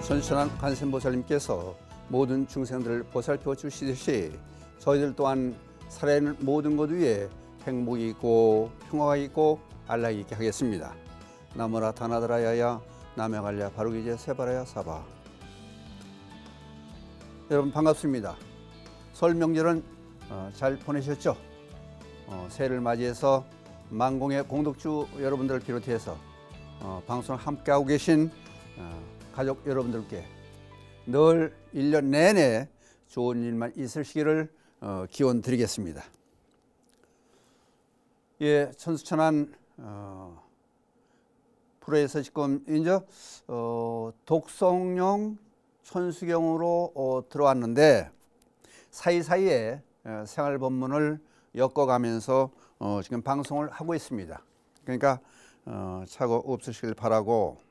전천한 관세음보살님께서 모든 중생들을 보살펴 주시듯이 저희들 또한 살아있는 모든 것 위에 행복이 있고 평화가 있고 안락이 있게 하겠습니다. 나무라 다나드라야야 나명알랴 바루기제 세바라야 사바. 여러분 반갑습니다. 설 명절은 잘 보내셨죠? 새해를 맞이해서 만공의 공덕주 여러분들을 비롯해서 방송을 함께하고 계신 가족 여러분들께 늘 1년 내내 좋은 일만 있으시기를 기원 드리겠습니다. 예, 천수천안 프로에서 지금 이제 독성령 천수경으로 들어왔는데 사이사이에 생활 법문을 엮어가면서 지금 방송을 하고 있습니다. 그러니까 착오 없으시길 바라고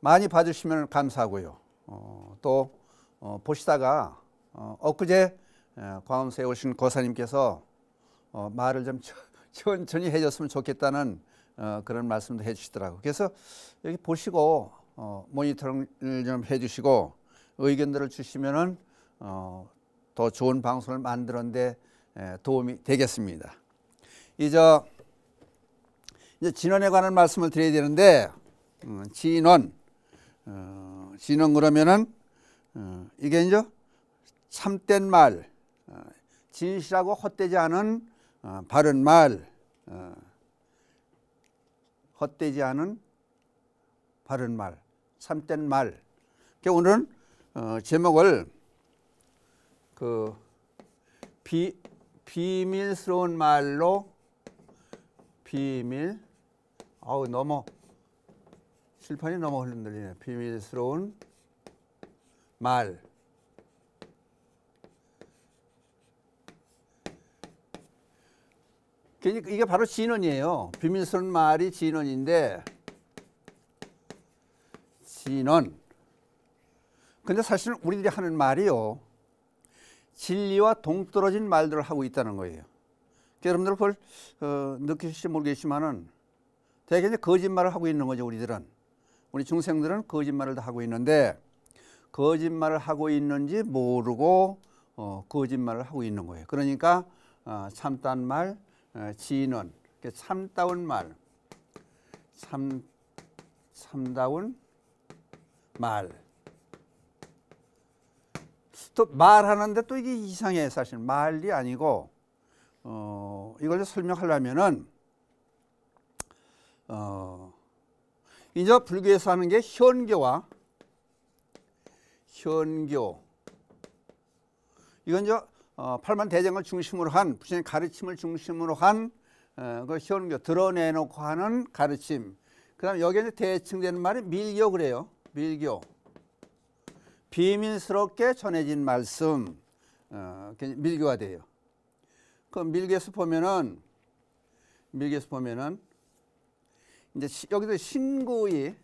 많이 봐주시면 감사하고요. 또 보시다가 엊그제 광화문에 오신 고사님께서 말을 좀 천천히 해줬으면 좋겠다는 그런 말씀도 해주시더라고요. 그래서 여기 보시고 모니터링을 좀 해주시고 의견들을 주시면은 더 좋은 방송을 만드는데 도움이 되겠습니다. 이제 진언에 관한 말씀을 드려야 되는데 진언 그러면은 이게 이제 참된 말, 진실하고 헛되지 않은 바른 말, 헛되지 않은 바른 말, 참된 말. 오늘은 제목을 비밀스러운 말로 너무 실판이 너무 흔들리네. 비밀스러운 말. 이게 바로 진언이에요. 비밀스러운 말이 진언인데, 진언. 근데 사실은 우리들이 하는 말이요, 진리와 동떨어진 말들을 하고 있다는 거예요. 여러분들 그걸 느끼실지 모르겠지만은 되게 이제 거짓말을 하고 있는 거죠. 우리 중생들은 거짓말을 다 하고 있는데, 거짓말을 하고 있는지 모르고 거짓말을 하고 있는 거예요. 그러니까 참다운 말, 진언, 참다운 말, 참다운 말. 또 말하는데 또 이게 이상해. 사실 말이 아니고 이걸 설명하려면은 이제 불교에서 하는 게 현교. 이건 이제 팔만대장을 중심으로 한 부처님의 가르침을 중심으로 한 그 현교, 드러내놓고 하는 가르침. 그다음 여기에 대칭되는 말이 밀교 그래요. 밀교. 비밀스럽게 전해진 말씀, 밀교가 돼요. 그 밀교에서 보면은 이제 여기서 신구의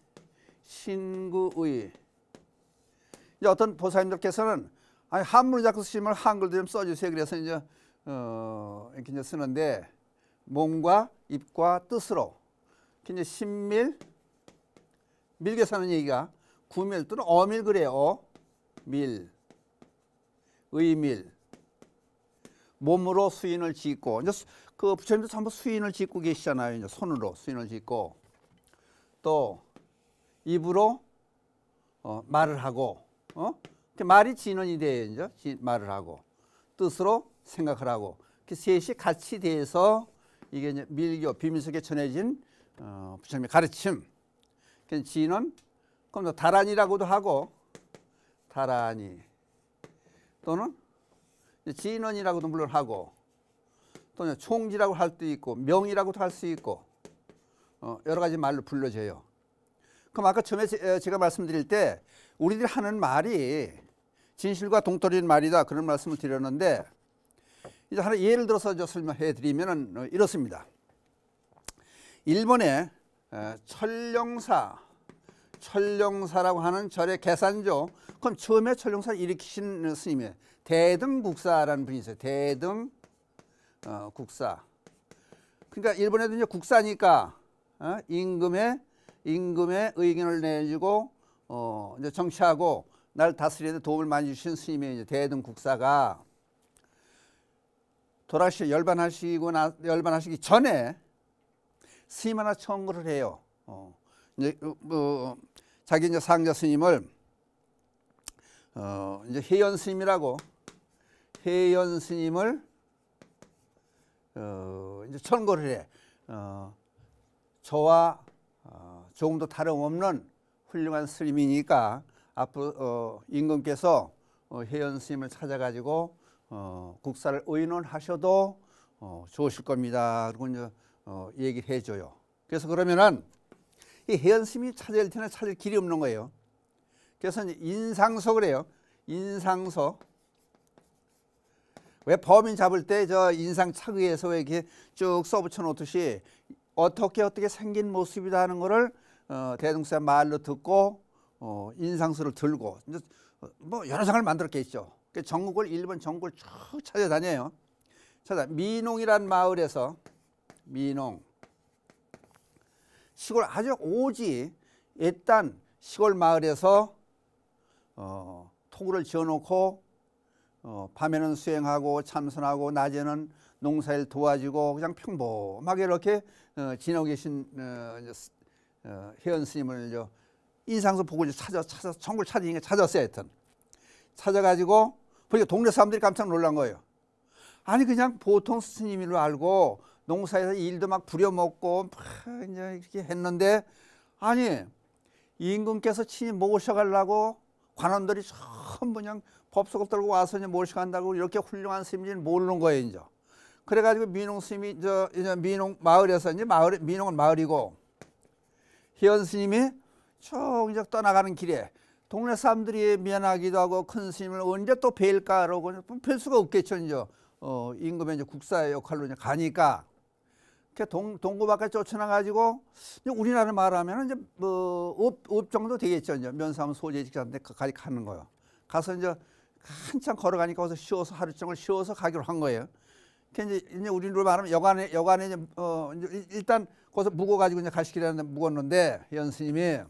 이제 어떤 보살님들께서는 한문을 자꾸 쓰시면 한글도 좀 써주세요. 그래서 이제 이렇게 이제 쓰는데 몸과 입과 뜻으로 이제 신밀, 밀교에서 하는 얘기가 구밀 또는 어밀 그래요. 밀, 의밀, 몸으로 수인을 짓고, 이제 그 부처님도 전부 수인을 짓고 계시잖아요. 이제 손으로 수인을 짓고, 또 입으로 말을 하고, 말이 진언이 돼요. 이제 말을 하고, 뜻으로 생각을 하고, 셋이 같이 돼서 이게 이제 밀교, 비밀스럽게 전해진 부처님의 가르침. 진언, 그럼 다란이라고도 하고, 다란이 또는 진언이라고도 물론 하고, 또는 총지라고 할 수도 있고 명이라고도 할 수 있고 여러 가지 말로 불러져요. 그럼 아까 처음에 제가 말씀드릴 때 우리들이 하는 말이 진실과 동떨어진 말이다 그런 말씀을 드렸는데, 이제 하나 예를 들어서 설명해 드리면 이렇습니다. 일본의 철령사라고 하는 절의 계산조. 그럼 처음에 철령사를 일으키신 스님이 대등국사라는 분이 있어요. 대등국사. 그러니까 일본에도 이제 국사니까 임금의 의견을 내주고 이제 정치하고 날 다스리는 데 도움을 많이 주신 스님의 이제 대등국사가 돌아가시 열반하시기 전에 스님 하나 청구를 해요. 이제 자기 이제 상자 스님을 이제 해연 스님이라고 해연 스님을 이제 청구를 해. 저와 조금도 다름없는 훌륭한 스님이니까 앞으로 임금께서 해연 스님을 찾아가지고 국사를 의논하셔도 좋으실 겁니다. 그리고 이제 얘기를 해줘요. 그래서 그러면은 이 해연 스님이 찾아야 될 텐데 찾을 길이 없는 거예요. 그래서 이제 인상서 그래요. 인상서. 왜 범인 잡을 때 저 인상 차의에서 이렇게 쭉 써붙여 놓듯이 어떻게 생긴 모습이다 하는 거를 대등국사 말로 듣고 인상서를 들고 이제 뭐 여러 장을 만들었겠죠. 전국을 일본 전국을 쭉 찾아다녀요. 민홍이란 마을에서 민홍 시골 아주 오지 옛단 시골 마을에서 토구를 지어놓고 밤에는 수행하고 참선하고 낮에는 농사일 도와주고 그냥 평범하게 이렇게 지내고 계신 해연 스님을 인상서 보고 찾아서 전국을 찾으니까 찾았어요. 하여튼 찾아가지고 보니까 동네 사람들이 깜짝 놀란 거예요. 아니 그냥 보통 스님으로 알고 농사에서 일도 막 부려먹고 막 이제 이렇게 했는데 아니 임금께서 친히 모셔가려고 관원들이 전부 그냥 법석을 들고 와서 이제 모셔간다고 이렇게 훌륭한 스님인지는 모르는 거예요. 이제 그래가지고 민홍 스님이 이제 민홍 마을에서 이제 민홍은 마을이고 해연 스님이 쭉 이제 떠나가는 길에 동네 사람들이 미안하기도 하고 큰 스님을 언제 또 뵐까 그러고 뵐 수가 없겠죠. 이제 임금의 이제 국사의 역할로 이제 가니까 동구 밖에 쫓아나가지고 우리나라 말하면 이제 업 정도 되겠죠. 이제 면사무소 소재직자한테 가까이 가는 거예요. 가서 이제 한참 걸어가니까 거기서 쉬어서 하루 종일 쉬어서 가기로 한 거예요. 이제 우리로 말하면 여간에 이제 일단 거기서 묵어가지고 이제 가시기라는데 묵었는데 해연 스님이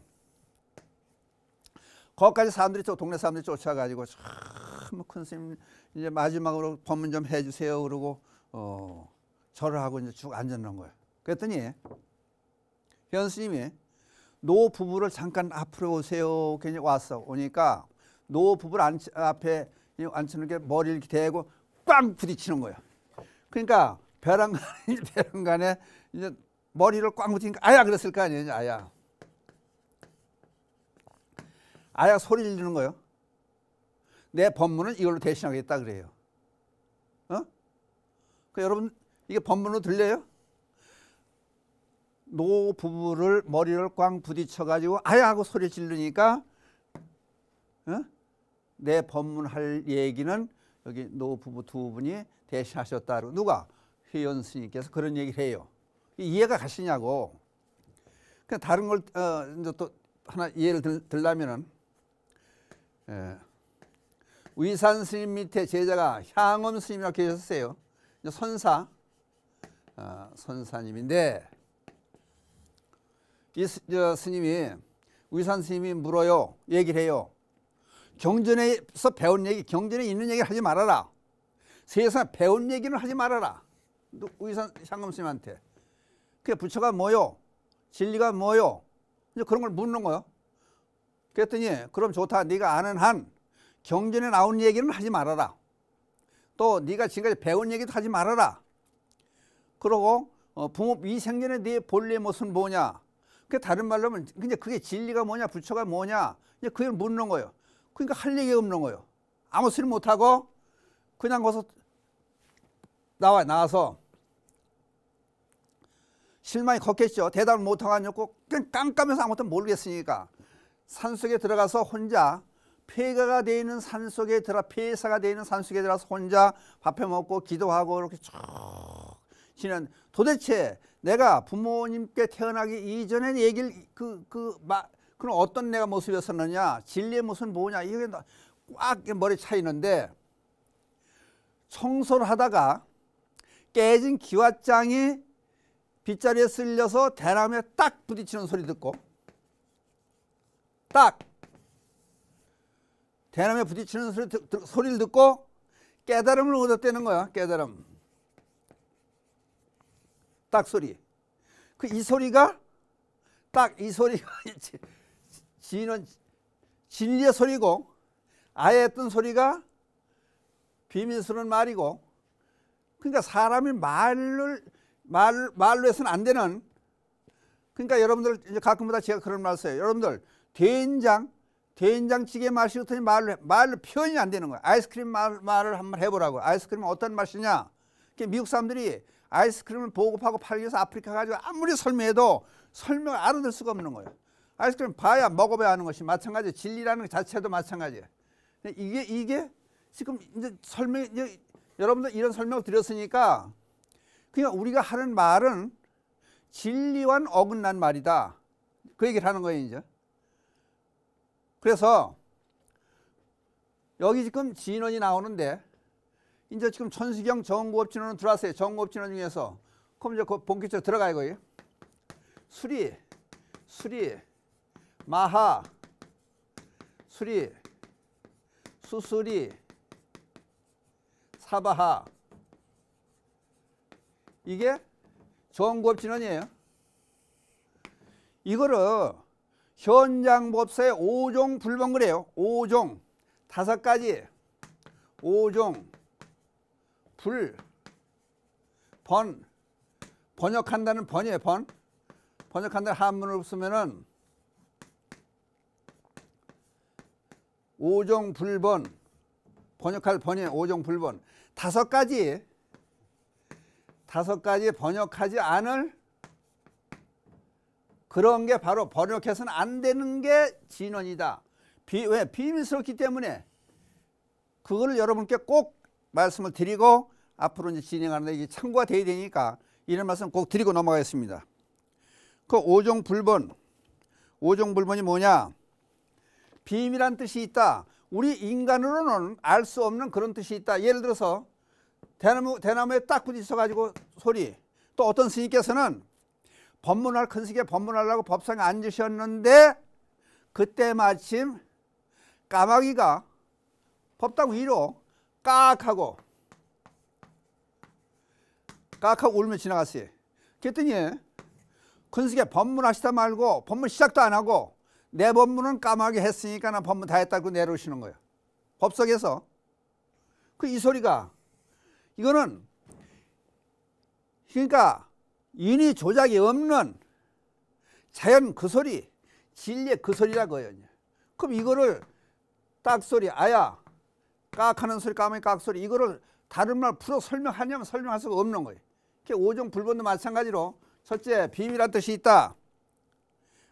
거기까지 사람들이 동네 사람들이 쫓아가지고 참 큰 스님 이제 마지막으로 법문 좀 해주세요 그러고 절을 하고 이제 쭉 앉았는 거예요. 그랬더니 해연 스님이 노 부부를 잠깐 앞으로 오세요. 괜히 왔어. 오니까 노 부부를 앞에 앉히는 게 머리를 이렇게 대고 꽝 부딪히는 거예요. 그러니까 벼랑간에 이제 머리를 꽝 부딪히니까 아야 그랬을 거 아니에요. 아야 소리를 지르는 거예요. 내 법문은 이걸로 대신하겠다 그래요. 여러분 이게 법문으로 들려요? 노 부부를 머리를 꽝 부딪혀가지고 아야 하고 소리 지르니까 내 법문할 얘기는 여기 노 부부 두 분이 대신하셨다. 누가? 해연 스님께서 그런 얘기를 해요. 이해가 가시냐고. 그냥 다른 걸 이제 또 하나 예를 들려면은 위산 스님 밑에 제자가 향엄 스님이라고 계셨어요. 선사님인데 이 스님이 위산 스님이 물어요. 얘기를 해요. 경전에서 배운 얘기, 경전에 있는 얘기를 하지 말아라. 세상 배운 얘기는 하지 말아라. 위산 향엄 스님한테. 그게 부처가 뭐요? 진리가 뭐요? 이제 그런 걸 묻는 거예요. 그랬더니 그럼 좋다. 네가 아는 한 경전에 나온 얘기는 하지 말아라. 또 네가 지금까지 배운 얘기도 하지 말아라. 그러고 부모 미생전에 네 본래 모습은 뭐냐? 그 다른 말로 하면 근데 그게 진리가 뭐냐, 부처가 뭐냐? 이제 그걸 묻는 거예요. 그러니까 할 얘기가 없는 거예요. 아무 소리 못 하고 그냥 거기서 나와서 실망이 컸겠죠. 대답을 못 하고 그냥 깜깜해서 아무것도 모르겠으니까 산속에 들어가서 혼자 폐가가 되어 있는 산속에 폐사가 되어 있는 산속에 들어가서 혼자 밥해 먹고 기도하고 이렇게 쭉 지낸 도대체 내가 부모님께 태어나기 이전에 얘기를 그럼 어떤 내가 모습이었었느냐, 진리의 모습은 뭐냐, 이게 꽉 머리에 차 있는데 청소를 하다가 깨진 기왓장이 빗자루에 쓸려서 대나무에 딱 부딪히는 소리 듣고 딱 대나무에 부딪히는 소리를 듣고 깨달음을 얻었다는 거야. 깨달음. 딱 소리. 이 소리가 딱 이 소리가 지는 진리의 소리고, 아예 했던 소리가 비밀스러운 말이고, 그러니까 사람이 말로 해서는 안 되는, 그러니까 여러분들 이제 가끔마다 제가 그런 말 써요. 여러분들 된장찌개 맛이 어떠니 말로 표현이 안 되는 거야. 아이스크림 말을 한번 해보라고. 아이스크림은 어떤 맛이냐? 미국 사람들이 아이스크림을 보급하고 팔기 위해서 아프리카 가지고 아무리 설명해도 설명을 알아들 수가 없는 거예요. 아이스크림 봐야 먹어봐야 하는 것이 마찬가지. 진리라는 것 자체도 마찬가지예요. 이게 지금 이제 여러분들 이런 설명을 드렸으니까, 그냥 우리가 하는 말은 진리와는 어긋난 말이다. 그 얘기를 하는 거예요, 이제. 그래서 여기 지금 진원이 나오는데, 이제 지금 천수경 정구업 진원은 들어왔어요. 정구업 진원 중에서. 그럼 이제 본격적으로 들어가요, 거기. 수리, 마하, 수리, 수수리, 사바하. 이게 정구업 진원이에요. 이거를 현장법사의 5종 불번 그래요. 5종. 5가지. 5종. 번. 번역한다는 번이에요. 번역한다는 한문을 쓰면은 5종 불번. 번역할 번이에요. 5종 불번. 5가지 번역하지 않을 그런 게 바로 번역해서는 안 되는 게 진원이다. 왜? 비밀스럽기 때문에 그거를 여러분께 꼭 말씀을 드리고 앞으로 이제 진행하는데 이게 참고가 돼야 되니까 이런 말씀 꼭 드리고 넘어가겠습니다. 그 5종 불번이 뭐냐? 비밀한 뜻이 있다. 우리 인간으로는 알 수 없는 그런 뜻이 있다. 예를 들어서 대나무에 딱 부딪혀 가지고 소리. 또 어떤 스님께서는 큰 스님께 법문하려고 법상에 앉으셨는데 그때 마침 까마귀가 법당 위로 깍하고 울며 지나갔어요. 그랬더니 큰 스님께 법문하시다 말고 법문 시작도 안 하고 내 법문은 까마귀 했으니까 나 법문 다 했다고 내려오시는 거예요. 법석에서. 이 소리가 이거는 그러니까 인위 조작이 없는 자연 그 소리, 진리의 그 소리라고요. 그럼 이거를 딱 소리, 아야, 깍하는 소리, 까마귀 깍 소리, 이거를 다른 말 풀어 설명하냐면 설명할 수가 없는 거예요. 5종 불번도 마찬가지로 첫째, 비밀한 뜻이 있다.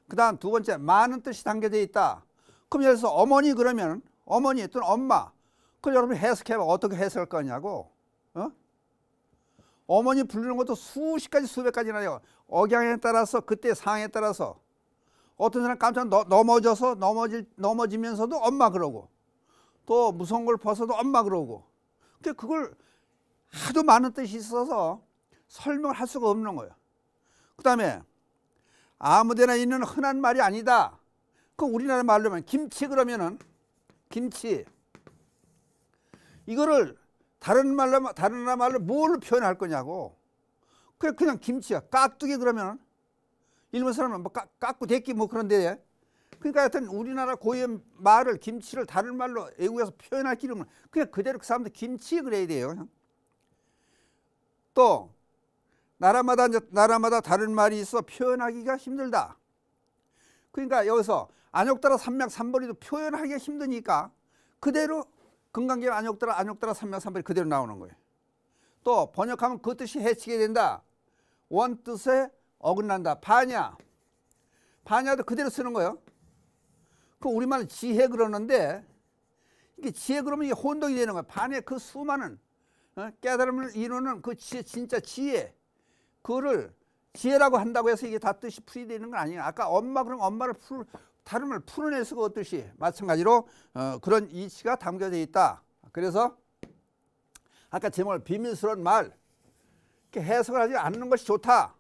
그 다음 두 번째, 많은 뜻이 담겨져 있다. 그럼 예를 들어서 어머니 그러면 어머니 또는 엄마. 그럼 여러분이 해석해봐. 어떻게 해석할 거냐고. 어머니 부르는 것도 수십 가지 수백 가지나 돼요. 억양에 따라서 그때 상황에 따라서 어떤 사람 깜짝 넘어지면서도 엄마 그러고 또 무서운 걸 벗어도 엄마 그러고 그걸 하도 많은 뜻이 있어서 설명을 할 수가 없는 거예요. 그 다음에 아무데나 있는 흔한 말이 아니다. 그 우리나라 말로 하면 김치 그러면은 김치 이거를 다른 나라 말로 뭘 표현할 거냐고. 그냥 김치야. 깍두기 그러면 일본 사람은 뭐 깍고 대끼 뭐 그런데 그러니까 하여튼 우리나라 고유의 말을 김치를 다른 말로 외국에서 표현할 길은 그냥 그대로 그 사람들 김치 그래야 돼요. 또 나라마다 다른 말이 있어 표현하기가 힘들다. 그러니까 여기서 안욕따라 삼맥 삼벌이도 표현하기가 힘드니까 그대로 금강경 안욕따라 삼맥 삼벌이 그대로 나오는 거예요. 또 번역하면 그 뜻이 해치게 된다. 원 뜻에 어긋난다. 반야도 그대로 쓰는 거예요. 그 우리말은 지혜 그러는데 이게 지혜 그러면 이게 혼동이 되는 거예요. 반야 그 수많은 깨달음을 이루는 그 지혜, 진짜 지혜, 그거를 지혜라고 한다고 해서 이게 다 뜻이 풀이되는 건 아니에요. 아까 엄마 그러면 엄마를 다른 말 풀어낼 수가 없듯이 마찬가지로 그런 이치가 담겨져 있다. 그래서 아까 제목을 비밀스러운 말 이렇게 해석을 하지 않는 것이 좋다.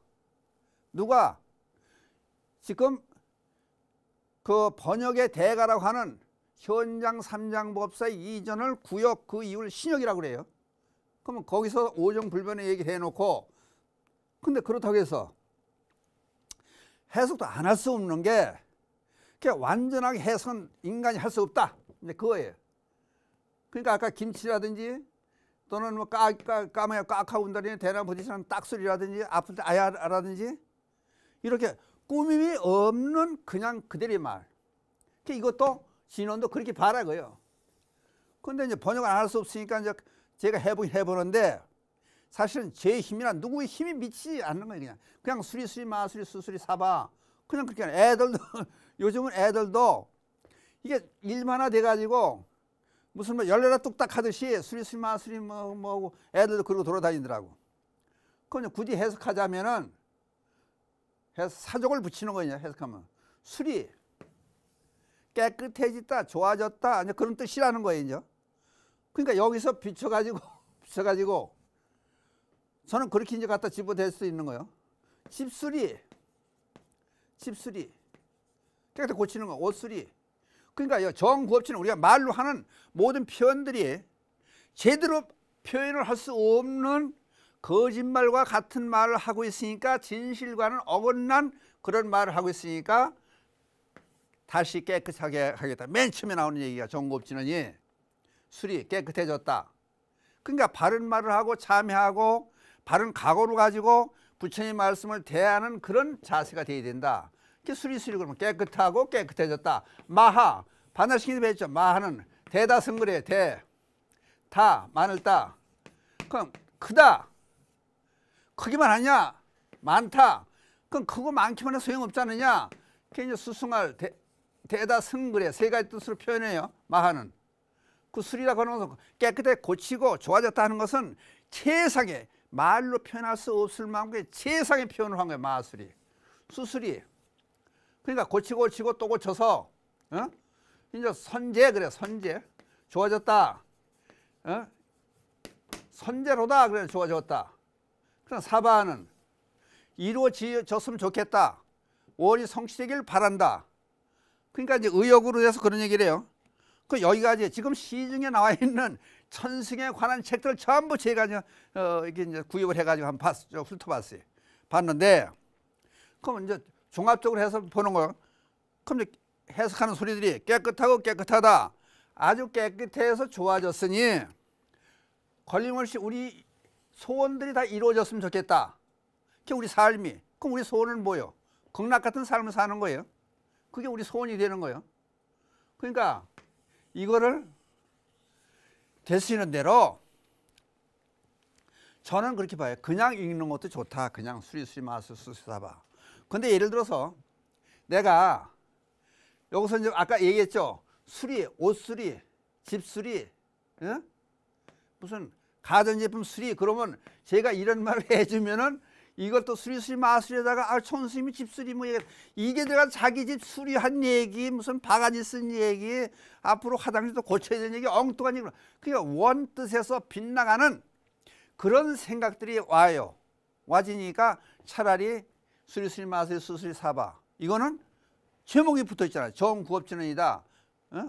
누가 지금 그 번역의 대가라고 하는 현장 삼장법사의 이전을 구역 그 이유를 신역이라고 그래요. 그러면 거기서 오정불변의 얘기를 해놓고, 근데 그렇다고 해서 해석도 안 할 수 없는 게, 그냥 완전하게 해석은 인간이 할 수 없다, 이제 그거예요. 그러니까 아까 김치라든지 또는 뭐 까마야 깍하고 운다니 대나무 부딪히는 딱소리라든지 아플 때 아야라든지 이렇게 꾸밈이 없는 그냥 그대로의 말. 이것도 진원도 그렇게 바라고요. 근데 이제 번역을 안 할 수 없으니까 이제 제가 해보는데, 사실은 제 힘이나 누구의 힘이 미치지 않는 거예요. 그냥 수리수리 마수리 수수리 사바, 그냥 그렇게 하는 애들도 요즘은 애들도 이게 일만화 돼가지고 무슨 뭐 열려라 뚝딱 하듯이 수리수리 마수리 뭐고 애들도 그러고 돌아다니더라고. 그건 굳이 해석하자면은 사족을 붙이는 거냐, 해석하면 수리 깨끗해졌다, 좋아졌다, 이제 그런 뜻이라는 거예요. 이제. 그러니까 여기서 비춰가지고 저는 그렇게 이제 갖다 집어댈 수 있는 거예요. 집수리 깨끗하게 고치는 거, 옷수리. 그러니까 정구업체는 우리가 말로 하는 모든 표현들이 제대로 표현을 할 수 없는 거짓말과 같은 말을 하고 있으니까, 진실과는 어긋난 그런 말을 하고 있으니까 다시 깨끗하게 하겠다. 맨 처음에 나오는 얘기가 정구업체는 수리 깨끗해졌다. 그러니까 바른 말을 하고 참회하고 바른 각오를 가지고 부처님 말씀을 대하는 그런 자세가 돼야 된다. 수리수리 그러면 깨끗하고 깨끗해졌다. 마하 반달시키는 데 뵀죠. 마하는 대다성거래 다 많을다. 그럼 크다 크기만 하냐, 많다 그럼 크고 많기만 해서 소용없잖느냐. 그게 이제 수승할 대다성거래 세 가지 뜻으로 표현해요. 마하는 그 수리라고 하는 것은 깨끗하게 고치고 좋아졌다 하는 것은 최상의 말로 표현할 수 없을 만큼의 최상의 표현을 한 거예요. 마수리 수수리. 그러니까 고치고 또 고쳐서 이제 선제 그래. 선제 좋아졌다. 선제로다 그래. 좋아졌다. 그럼 사바는 이루어졌으면 좋겠다. 원이 성취되기를 바란다. 그러니까 이제 의역으로 해서 그런 얘기를 해요. 그 여기까지 지금 시중에 나와 있는 천승에 관한 책들을 전부 제가 이게 이제 구입을 해가지고 한번 훑어봤어요. 봤는데, 그럼 이제 종합적으로 해서 보는 거예요. 그럼 이제 해석하는 소리들이 깨끗하고 깨끗하다. 아주 깨끗해서 좋아졌으니 걸림없이 우리 소원들이 다 이루어졌으면 좋겠다. 그게 우리 삶이. 그럼 우리 소원은 뭐예요? 극락 같은 삶을 사는 거예요. 그게 우리 소원이 되는 거예요. 그러니까 이거를 될 수 있는 대로 저는 그렇게 봐요. 그냥 읽는 것도 좋다. 그냥 수리수리 마수 수수사바. 근데 예를 들어서 내가 여기서 이제 아까 얘기했죠. 수리, 옷수리, 집수리, 무슨 가전제품 수리. 그러면 제가 이런 말을 해주면은 이걸 또 수리수리 마수리에다가 촌스님이 집수리 뭐 이게 내가 자기 집 수리한 얘기, 무슨 바가지 쓴 얘기, 앞으로 화장실도 고쳐야 되는 얘기, 엉뚱한 얘기. 그러니까 원 뜻에서 빗나가는 그런 생각들이 와지니까 차라리 수리수리 마수리 수수리 사바. 이거는 제목이 붙어 있잖아요. 정구업진언이다.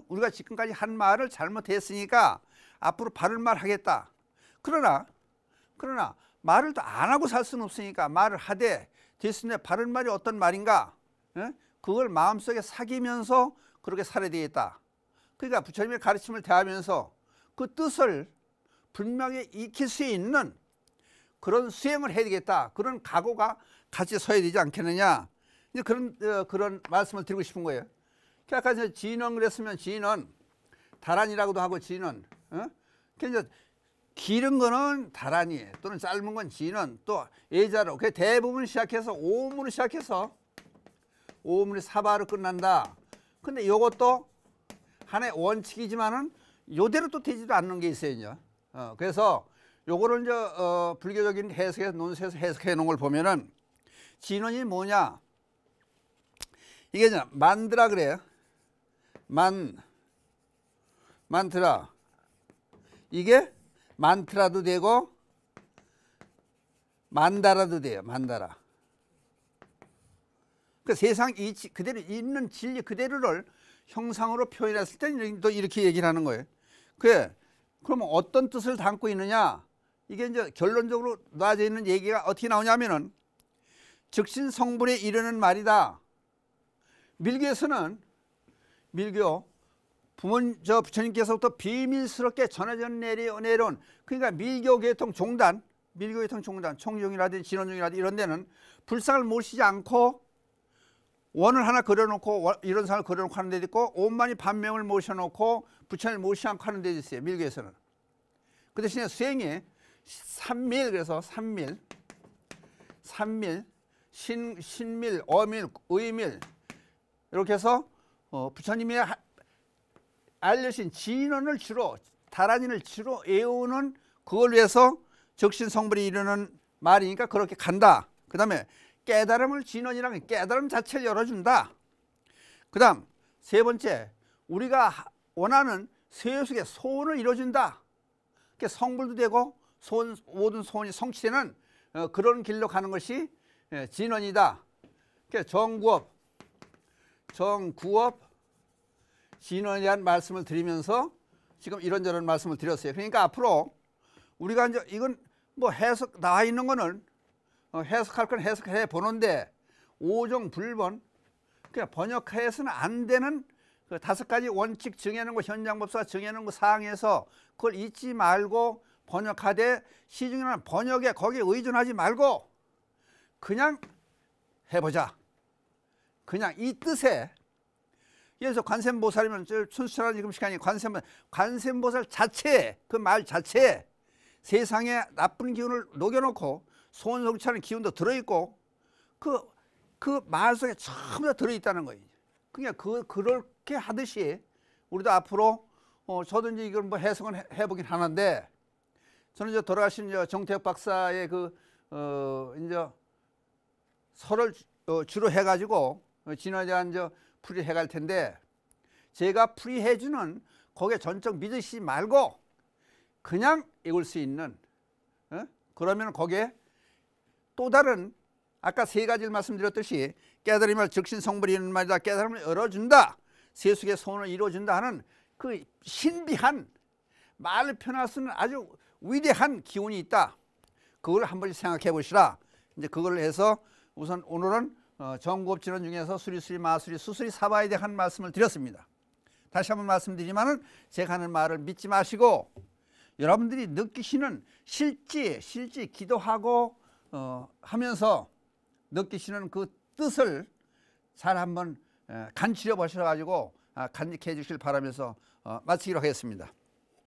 우리가 지금까지 한 말을 잘못했으니까 앞으로 바른 말 하겠다. 그러나 말을 또 안 하고 살 수는 없으니까 말을 하되 됐으니 바른 말이 어떤 말인가, 그걸 마음속에 사귀면서 그렇게 살아야 되겠다. 그러니까 부처님의 가르침을 대하면서 그 뜻을 분명히 익힐 수 있는 그런 수행을 해야 되겠다. 그런 각오가 같이 서야 되지 않겠느냐. 이제 그런 말씀을 드리고 싶은 거예요. 아까 이제 진언 그랬으면 진언, 다란이라고도 하고 진언. 그러니까 이제 길은 거는 다란이, 또는 짧은 건 진언, 또 예자로. 그 대부분 시작해서 오음으로 시작해서 오음으로 사바로 끝난다. 근데 이것도 하나의 원칙이지만은 요대로 또 되지도 않는 게 있어요. 이제. 그래서 요거를 이제 불교적인 해석에서 논술에서 해석해 놓은 걸 보면은 진언이 뭐냐? 이게 이제 만드라 그래요. 만트라. 이게 만트라도 되고 만다라도 돼요. 만다라. 그 세상 그대로 있는 진리 그대로를 형상으로 표현했을 때는 또 이렇게 얘기를 하는 거예요. 그래, 그러면 어떤 뜻을 담고 있느냐? 이게 이제 결론적으로 놔져 있는 얘기가 어떻게 나오냐면은 즉신성불에 이르는 말이다. 밀교에서는 밀교 부처님께서부터 비밀스럽게 전해져 내려온 그러니까 밀교계통 종단, 총종이라든지 진원종이라든지 이런 데는 불상을 모시지 않고 원을 하나 그려놓고 이런 상을 그려놓고 하는 데도 있고 오만이 반명을 모셔놓고 부처님을 모시지 않고 하는 데도 있어요. 밀교에서는. 그 대신에 수행이 삼밀, 그래서 삼밀, 신밀, 어밀, 의밀 이렇게 해서 부처님이 알려신 진언을 주로 다란인을 주로 외우는 그걸 위해서 적신성불이 이르는 말이니까 그렇게 간다. 그 다음에 깨달음을 진언이라는 깨달음 자체를 열어준다. 그 다음 세 번째, 우리가 원하는 세속의 소원을 이뤄준다. 성불도 되고 모든 소원이 성취되는 그런 길로 가는 것이 진언이다. 정구업, 진언에 대한 말씀을 드리면서 지금 이런저런 말씀을 드렸어요. 그러니까 앞으로 우리가 이제 이건 뭐 해석 나와 있는 거는 해석할 건 해석해 보는데 오종 불번 그냥 번역해서는 안 되는 그 5가지 원칙 정해놓은 거 현장법사 정해놓은 거 사항에서 그걸 잊지 말고 번역하되 시중에는 번역에 거기에 의존하지 말고 그냥 해보자. 그냥 이 뜻에 예를 들어서 관세음보살이면 순수한 지금 시간이 관세음보살 자체에 그 말 자체에 세상에 나쁜 기운을 녹여놓고 소원 성취하는 기운도 들어있고 그 말 속에 전부 다 들어있다는 거예요. 그냥 그렇게 하듯이 우리도 앞으로 저도 이제 이걸 뭐 해석은 해보긴 하는데 저는 이제 돌아가신 정태혁 박사의 이제 설을 주로 해가지고 진화에 대한 풀이해 갈 텐데 제가 풀이해주는 거기에 전적 믿으시지 말고 그냥 읽을 수 있는 그러면 거기에 또 다른 아까 3가지를 말씀드렸듯이 깨달음을 적신성불이 있는 말이다. 깨달음을 열어준다. 세속의 소원을 이루어준다 하는 그 신비한 말을 표현할 수 있는 아주 위대한 기운이 있다. 그걸 한 번씩 생각해 보시라. 이제 그걸 해서 우선 오늘은 정구업 진원 중에서 수리수리 마수리 수수리 사바에 대한 말씀을 드렸습니다. 다시 한번 말씀드리면은 제가 하는 말을 믿지 마시고 여러분들이 느끼시는 실제 기도하고 하면서 느끼시는 그 뜻을 잘 한번 간추려 보셔가지고 간직해 주실 바라면서 마치기로 하겠습니다.